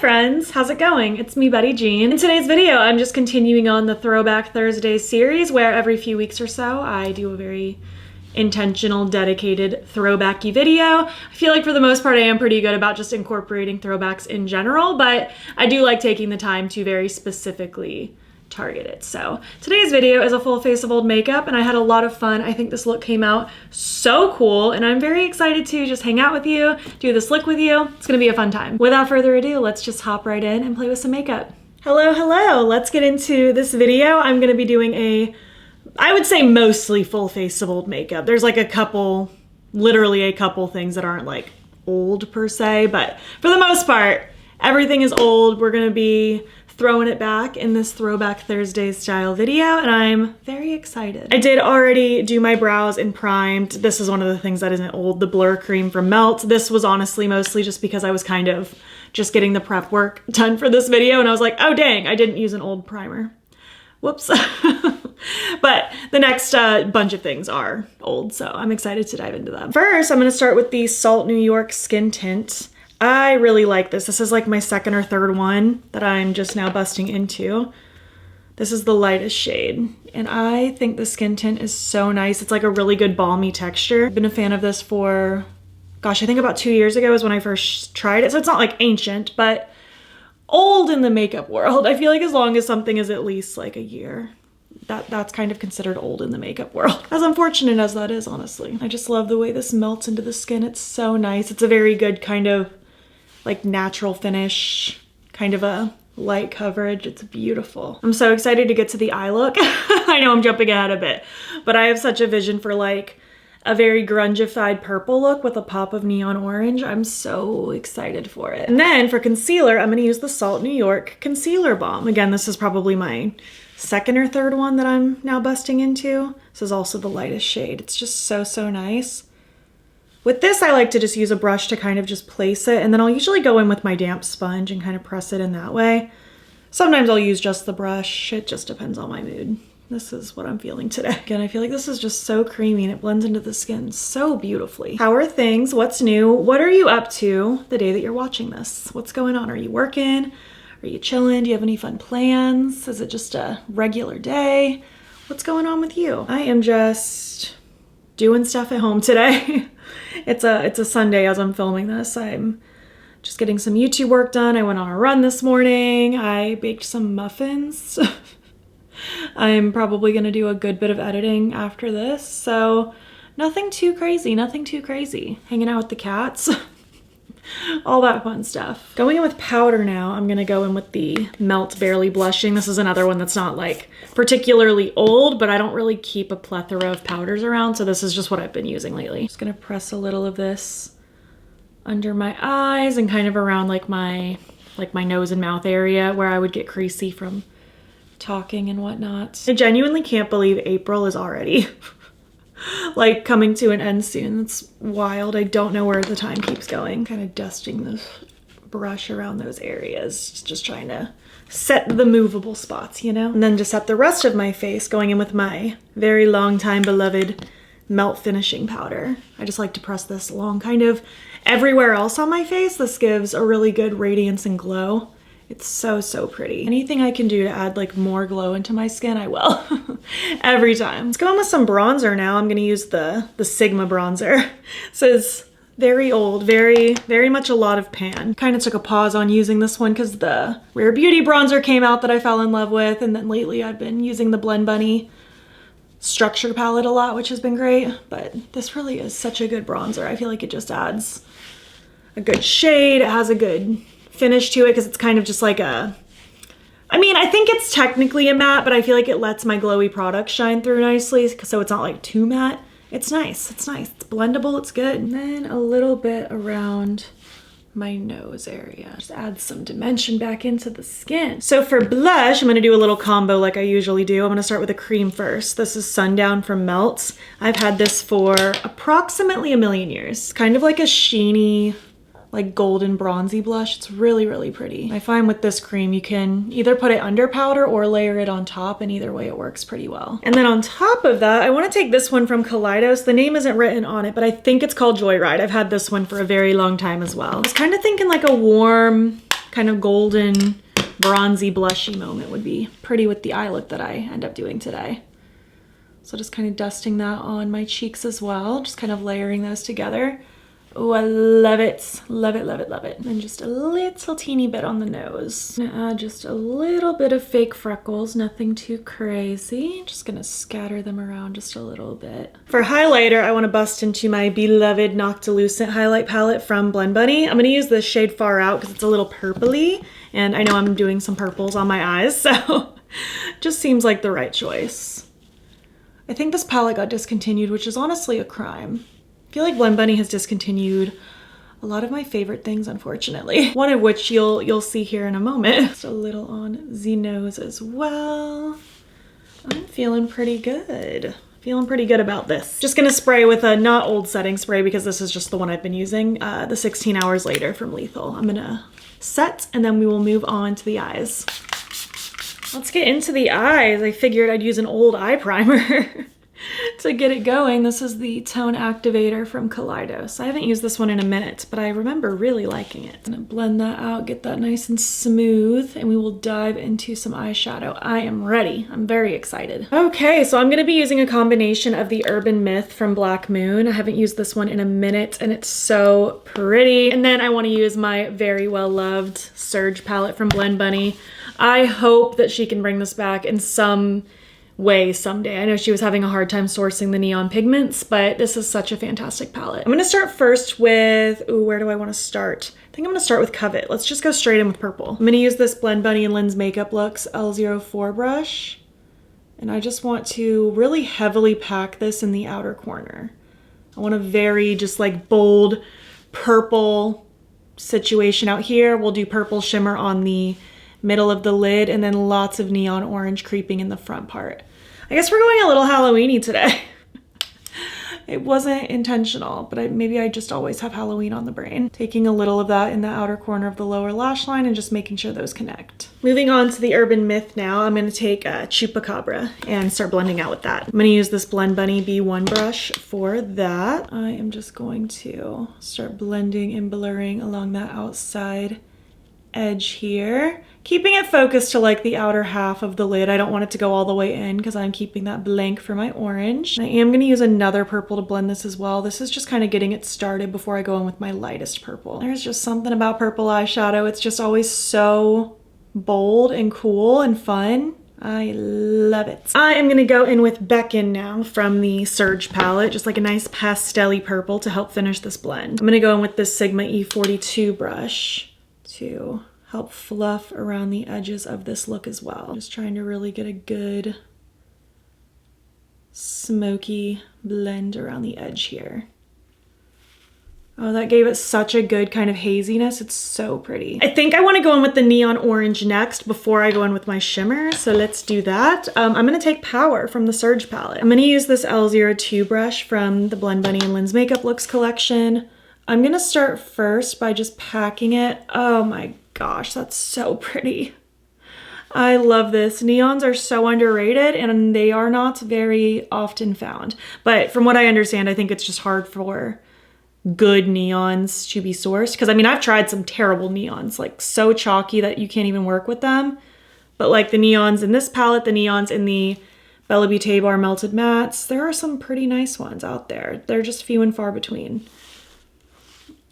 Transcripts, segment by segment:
friends, how's it going? It's me, Betty Jean. In today's video, I'm just continuing on the Throwback Thursdays series where every few weeks or so, I do a very intentional, dedicated throwbacky video. I feel like for the most part, I am pretty good about just incorporating throwbacks in general, but I do like taking the time to very specifically target it. So today's video is a full face of old makeup and I had a lot of fun. I think this look came out so cool and I'm very excited to just hang out with you, do this look with you. It's gonna be a fun time. Without further ado, let's just hop right in and play with some makeup. Hello, let's get into this video. I'm gonna be doing I would say mostly full face of old makeup. There's like a couple, literally a couple things that aren't like old per se, but for the most part, everything is old. We're gonna be throwing it back in this Throwback Thursdays style video and I'm very excited. I did already do my brows and primed. This is one of the things that isn't old, the blur cream from Melt. This was honestly mostly just because I was kind of just getting the prep work done for this video and I was like, oh dang, I didn't use an old primer. Whoops. But the next bunch of things are old, so I'm excited to dive into them. First, I'm gonna start with the Salt New York Skin Tint. I really like this. This is like my second or third one that I'm just now busting into. This is the lightest shade, and I think the skin tint is so nice. It's like a really good balmy texture. I've been a fan of this for, gosh, I think about 2 years ago is when I first tried it. So it's not like ancient, but old in the makeup world. I feel like as long as something is at least like a year, that's kind of considered old in the makeup world. As unfortunate as that is, honestly. I just love the way this melts into the skin. It's so nice. It's a very good kind of like natural finish, kind of a light coverage. It's beautiful. I'm so excited to get to the eye look. I know I'm jumping ahead a bit, but I have such a vision for like a very grungified purple look with a pop of neon orange. I'm so excited for it. And then for concealer, I'm gonna use the Salt New York Concealer Balm. Again, this is probably my second or third one that I'm now busting into. This is also the lightest shade. It's just so nice. With this, I like to just use a brush to kind of just place it, and then I'll usually go in with my damp sponge and kind of press it in that way. Sometimes I'll use just the brush. It just depends on my mood. This is what I'm feeling today. Again, I feel like this is just so creamy and it blends into the skin so beautifully. How are things? What's new? What are you up to the day that you're watching this? What's going on? Are you working? Are you chilling? Do you have any fun plans? Is it just a regular day? What's going on with you? I am just doing stuff at home today. It's a Sunday as I'm filming this. I'm just getting some YouTube work done. I went on a run this morning. I baked some muffins. I'm probably gonna do a good bit of editing after this. So nothing too crazy, nothing too crazy. Hanging out with the cats. All that fun stuff. Going in with powder now, I'm gonna go in with the Melt Barely Blushing. This is another one that's not like particularly old, but I don't really keep a plethora of powders around, so this is just what I've been using lately. Just gonna press a little of this under my eyes and kind of around like my nose and mouth area where I would get creasy from talking and whatnot. I genuinely can't believe April is already like coming to an end soon. It's wild. I don't know where the time keeps going. Kind of dusting the brush around those areas, just trying to set the movable spots, you know? And then to set the rest of my face, going in with my very long time beloved Melt Finishing Powder. I just like to press this along kind of everywhere else on my face. This gives a really good radiance and glow. It's so pretty. Anything I can do to add like more glow into my skin, I will. Every time. Let's go in with some bronzer now. I'm gonna use the Sigma bronzer. This is very old, very much a lot of pan. Kind of took a pause on using this one because the Rare Beauty bronzer came out that I fell in love with, and then lately I've been using the Blend Bunny Structure palette a lot, which has been great, but this really is such a good bronzer. I feel like it just adds a good shade. It has a good finish to it because it's kind of just like I think it's technically a matte, but I feel like it lets my glowy product shine through nicely, so it's not like too matte. It's nice, it's blendable, it's good. And then a little bit around my nose area. Just add some dimension back into the skin. So for blush, I'm gonna do a little combo like I usually do. I'm gonna start with a cream first. This is Sundown from Melts. I've had this for approximately a million years. Kind of like a sheeny, like golden bronzy blush. It's really pretty. I find with this cream you can either put it under powder or layer it on top, and either way it works pretty well. And then on top of that, I want to take this one from Kaleidos. The name isn't written on it, but I think it's called Joyride. I've had this one for a very long time as well. I was kind of thinking like a warm kind of golden, bronzy, blushy moment would be pretty with the eye look that I end up doing today. So just kind of dusting that on my cheeks as well, just kind of layering those together. Oh, I love it. Love it, love it, love it. And then just a little teeny bit on the nose. I'm gonna add just a little bit of fake freckles, nothing too crazy. Just gonna scatter them around just a little bit. For highlighter, I wanna bust into my beloved Noctilucent highlight palette from Blend Bunny. I'm gonna use the shade Far Out because it's a little purpley, and I know I'm doing some purples on my eyes, so just seems like the right choice. I think this palette got discontinued, which is honestly a crime. I feel like Blend Bunny has discontinued a lot of my favorite things, unfortunately. One of which you'll see here in a moment. Just a little on the nose as well. I'm feeling pretty good. Feeling pretty good about this. Just gonna spray with a not old setting spray because this is just the one I've been using, the 16 Hours Later from Lethal. I'm gonna set and then we will move on to the eyes. Let's get into the eyes. I figured I'd use an old eye primer to get it going. This is the Tone Activator from Kaleidos. I haven't used this one in a minute, but I remember really liking it. I'm gonna blend that out, get that nice and smooth, and we will dive into some eyeshadow. I am ready. I'm very excited. Okay, so I'm gonna be using a combination of the Urban Myth from Black Moon. I haven't used this one in a minute, and it's so pretty. And then I wanna use my very well-loved Surge palette from Blend Bunny. I hope that she can bring this back in some way someday. I know she was having a hard time sourcing the neon pigments, but this is such a fantastic palette. I'm gonna start first with, ooh, where do I wanna start? I think I'm gonna start with Covet. Let's just go straight in with purple. I'm gonna use this Blend Bunny and Lens Makeup Looks L04 brush. And I just want to really heavily pack this in the outer corner. I want a very just like bold purple situation out here. We'll do purple shimmer on the middle of the lid, and then lots of neon orange creeping in the front part. I guess we're going a little Halloween-y today. It wasn't intentional, but maybe I just always have Halloween on the brain. Taking a little of that in the outer corner of the lower lash line and just making sure those connect. Moving on to the Urban Myth now, I'm gonna take Chupacabra and start blending out with that. I'm gonna use this Blend Bunny B1 brush for that. I am just going to start blending and blurring along that outside edge here, keeping it focused to like the outer half of the lid. I don't want it to go all the way in because I'm keeping that blank for my orange. And I am going to use another purple to blend this as well. This is just kind of getting it started before I go in with my lightest purple. There's just something about purple eyeshadow. It's just always so bold and cool and fun. I love it. I am going to go in with Beckon now from the Surge palette, just like a nice pastel-y purple to help finish this blend. I'm going to go in with this Sigma E42 brush to help fluff around the edges of this look as well. Just trying to really get a good smoky blend around the edge here. Oh, that gave it such a good kind of haziness. It's so pretty. I think I want to go in with the neon orange next before I go in with my shimmer. So let's do that. I'm going to take Power from the Surge palette. I'm going to use this L02 brush from the Blend Bunny and Lens Makeup Looks collection. I'm gonna start first by just packing it. Oh my gosh, that's so pretty. I love this. Neons are so underrated and they are not very often found. But from what I understand, I think it's just hard for good neons to be sourced. Because I mean, I've tried some terrible neons, like so chalky that you can't even work with them. But like the neons in this palette, the neons in the Beaute Bar Melted Mattes, there are some pretty nice ones out there. They're just few and far between.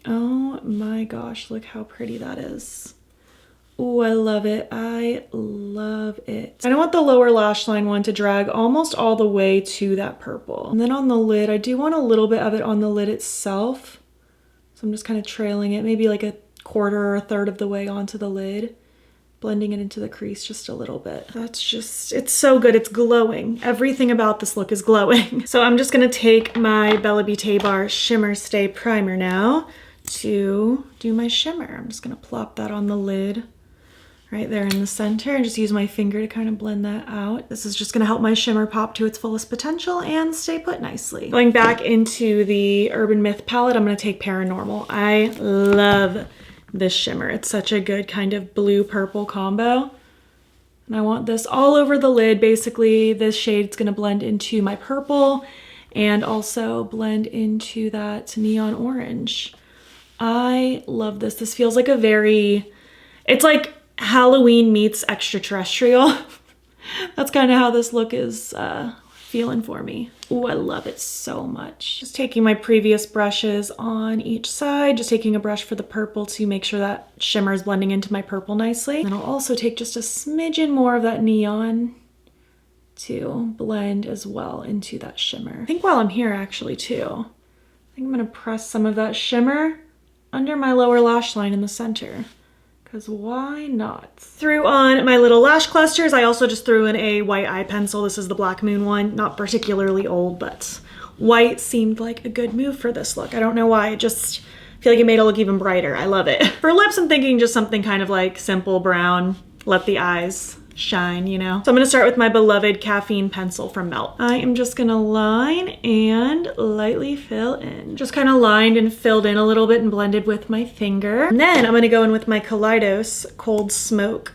Oh my gosh, look how pretty that is. Oh, I love it. I love it. I want the lower lash line one to drag almost all the way to that purple. And then on the lid, I do want a little bit of it on the lid itself. So I'm just kind of trailing it, maybe like a quarter or a third of the way onto the lid, blending it into the crease just a little bit. That's just, it's so good. It's glowing. Everything about this look is glowing. So I'm just gonna take my Beaute Bar Shimmer Stay Primer now to do my shimmer. I'm just gonna plop that on the lid right there in the center and just use my finger to kind of blend that out. This is just gonna help my shimmer pop to its fullest potential and stay put nicely. Going back into the Urban Myth palette, I'm gonna take Paranormal. I love this shimmer. It's such a good kind of blue-purple combo. And I want this all over the lid. Basically, this shade's gonna blend into my purple and also blend into that neon orange. I love this. This feels like a very It's like Halloween meets extraterrestrial. That's kind of how this look is feeling for me. Ooh, I love it so much. Just taking my previous brushes on each side, just taking a brush for the purple to make sure that shimmer is blending into my purple nicely. And I'll also take just a smidgen more of that neon to blend as well into that shimmer. I think while I'm here actually too, I think I'm gonna press some of that shimmer under my lower lash line in the center. Because why not? Threw on my little lash clusters. I also just threw in a white eye pencil. This is the Black Moon one. Not particularly old, but white seemed like a good move for this look. I don't know why. I just feel like it made it look even brighter. I love it. For lips, I'm thinking just something kind of like simple brown. Let the eyes shine, you know? So I'm gonna start with my beloved Caffeine pencil from Melt. I am just gonna line and lightly fill in. Just kind of lined and filled in a little bit and blended with my finger. And then I'm gonna go in with my Kaleidos Cold Smoke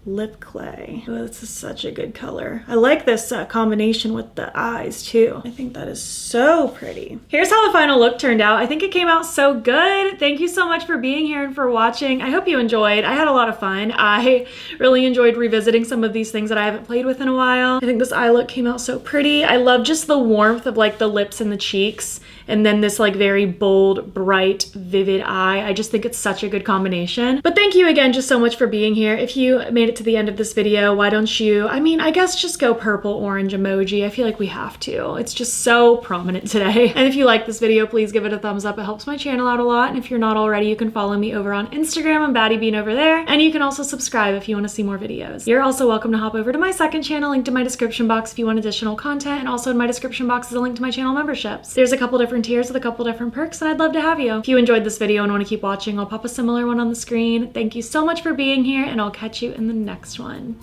lip clay. Oh, this is such a good color. I like this combination with the eyes too. I think that is so pretty. Here's how the final look turned out. I think it came out so good. Thank you so much for being here and for watching. I hope you enjoyed. I had a lot of fun. I really enjoyed revisiting some of these things that I haven't played with in a while. I think this eye look came out so pretty. I love just the warmth of like the lips and the cheeks, and then this like very bold, bright, vivid eye. I just think it's such a good combination. But thank you again just so much for being here. If you made it to the end of this video, why don't you, I mean, I guess just go purple orange emoji. I feel like we have to. It's just so prominent today. And if you like this video, please give it a thumbs up. It helps my channel out a lot. And if you're not already, you can follow me over on Instagram. I'm BATTYBEAN over there. And you can also subscribe if you want to see more videos. You're also welcome to hop over to my second channel, linked in my description box if you want additional content. And also in my description box is a link to my channel memberships. There's a couple different tiers with a couple different perks, and I'd love to have you. If you enjoyed this video and want to keep watching, I'll pop a similar one on the screen. Thank you so much for being here, and I'll catch you in the next one.